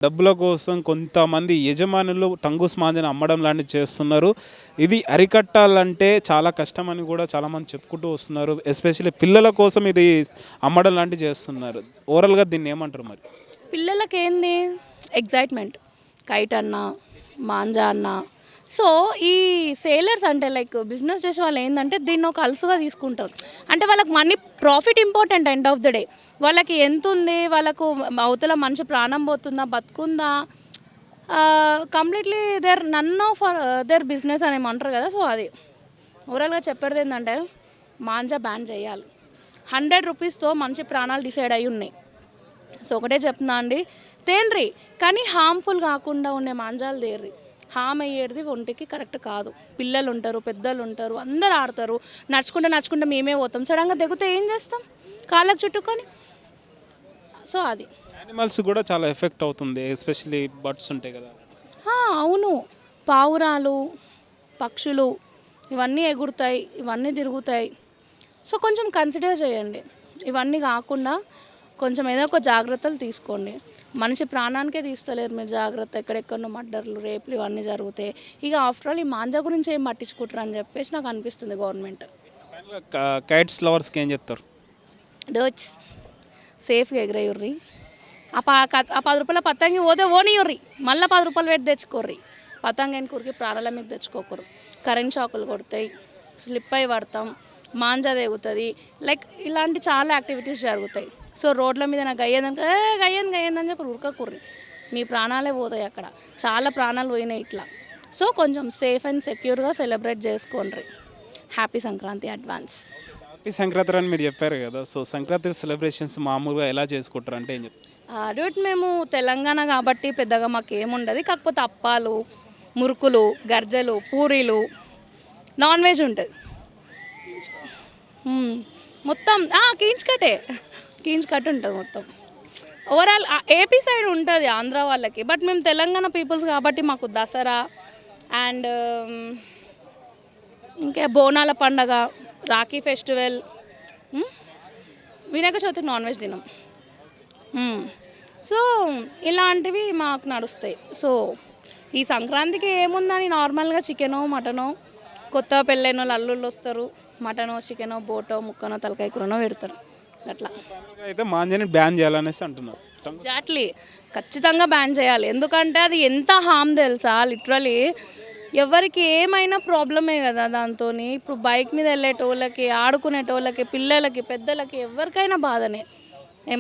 డబ్బుల కోసం కొంతమంది యజమానులు టంగుస్ మాంజాని అమ్మడం లాంటివి చేస్తున్నారు. ఇది అరికట్టాలంటే చాలా కష్టమని కూడా చాలామంది చెప్పుకుంటూ వస్తున్నారు. ఎస్పెషల్లీ పిల్లల కోసం ఇది అమ్మడం లాంటివి చేస్తున్నారు. ఓవరాల్‌గా దీన్ని ఏమంటారు మరి? పిల్లలకేంది ఎగ్జైట్‌మెంట్. కైట్ అన్నా, మాంజా అన్నా. సో, ఈ సేలర్స్ అంటే లైక్ బిజినెస్ చేసే వాళ్ళు ఏందంటే దీన్ని ఒక అలుసుగా తీసుకుంటారు. అంటే వాళ్ళకి money profit important end of the day. వాళ్ళకి ఎంతుంది, వాళ్ళకు అవతల మనిషి ప్రాణం పోతుందా, బతుకుందా, కంప్లీట్‌లీ నన్ ఆఫ్ దేర్ బిజినెస్ అని ఏమంటారు కదా! సో, అది. ఓవరాల్‌గా చెప్పేది ఏందంటే మాంజా బ్యాన్ చేయాలి. 100 రూపీస్‌తో మనిషి ప్రాణాలు డిసైడ్ అయ్యి ఉన్నాయి. సో ఒకటే చెప్తున్నా అండి, తేండ్రి కానీ హార్మ్ఫుల్ కాకుండా ఉండే మాంజాలు తేర్రి. హామ్ అయ్యేది ఒంటికి కరెక్ట్ కాదు. పిల్లలు ఉంటారు, పెద్దలు ఉంటారు, అందరు ఆడతారు. నడుచుకుంటే మేమే పోతాం. సడన్గా దిగితే ఏం చేస్తాం? కాళ్ళకు చుట్టుకొని. సో అది. యానిమల్స్ కూడా చాలా ఎఫెక్ట్ అవుతుంది. ఎస్పెషల్లీ బర్డ్స్ ఉంటాయి కదా! అవును. పావురాలు, పక్షులు ఇవన్నీ ఎగురుతాయి, ఇవన్నీ తిరుగుతాయి. సో కొంచెం కన్సిడర్ చేయండి. ఇవన్నీ కాకుండా కొంచెం ఏదో ఒక జాగ్రత్తలు తీసుకోండి. మనిషి ప్రాణానికే తీస్తలేరు మీరు జాగ్రత్త. ఎక్కడెక్కడనో మర్డర్లు, రేపులు ఇవన్నీ జరుగుతాయి. ఇక ఆఫ్టర్ ఆల్ ఈ మాంజా గురించి ఏం పట్టించుకుంటారు అని చెప్పేసి నాకు అనిపిస్తుంది గవర్నమెంట్. ఫైనల్‌గా కైట్స్ లవర్స్‌కి ఏం చెప్తారు? డర్ట్స్ సేఫ్గా ఎగరేయుర్రి. ఆ 10 రూపాయల పతంగి పోతే ఓనియుర్రి. మళ్ళీ 10 రూపాయలు పెట్టి తెచ్చుకోర్రి. పతంగి ఎన్నుకూరికి ప్రాణాల మీద తెచ్చుకోకూరు. కరెంట్ షాకులు కొడతాయి, స్లిప్ అయి పడతాం, మాంజా తెగుతుంది. లైక్ ఇలాంటి చాలా యాక్టివిటీస్ జరుగుతాయి. సో రోడ్ల మీద నాకు గయ్యందని చెప్పి ఉరకకూర్రి. మీ ప్రాణాలే పోతాయి అక్కడ. చాలా ప్రాణాలు పోయినాయి ఇట్లా. సో కొంచెం సేఫ్ అండ్ సెక్యూర్గా సెలబ్రేట్ చేసుకోండి. Happy Sankranti advance. Happy Sankranti అని మీరు చెప్పారు కదా! సో సంక్రాంతి సెలబ్రేషన్స్ మామూలుగా ఎలా చేసుకుంటారు అంటే ఏం చెప్తారు? డ్యూట్ మేము తెలంగాణ కాబట్టి పెద్దగా మాకు ఏముండదు. కాకపోతే అప్పాలు, మురుకులు, గర్జలు, పూరీలు, నాన్ వెజ్ ఉంటుంది మొత్తం. కీంచ్ కట్ ఉంటుంది మొత్తం. ఓవరాల్ ఏపీ సైడ్ ఉంటుంది ఆంధ్ర వాళ్ళకి. బట్ మేము తెలంగాణ పీపుల్స్ కాబట్టి మాకు దసరా అండ్ ఇంకా బోనాల పండగ, రాఖీ ఫెస్టివల్, వినాయక చవితికి నాన్ వెజ్ తినం. సో ఇలాంటివి మాకు నడుస్తాయి. సో ఈ సంక్రాంతికి ఏముందని నార్మల్గా చికెనో, మటనో, కొత్త పెళ్ళైన వాళ్ళు అల్లుళ్ళు వస్తారు, మటనో, చికెనో, బోటో, ముక్కనో, తలకాయ కూరనో పెడతారు. అట్లా అయితే మాంజాని బ్యాన్ చేయాలనేసి అంటున్నారు. ఎగ్జాక్ట్లీ, ఖచ్చితంగా బ్యాన్ చేయాలి. ఎందుకంటే అది ఎంత హామ్ తెలుసా, లిటరలీ ఎవరికి ఏమైనా ప్రాబ్లమే కదా దాంతో. ఇప్పుడు బైక్ మీద వెళ్ళేటోళ్ళకి, ఆడుకునేటోళ్ళకి, పిల్లలకి, పెద్దలకి ఎవరికైనా బాధనే.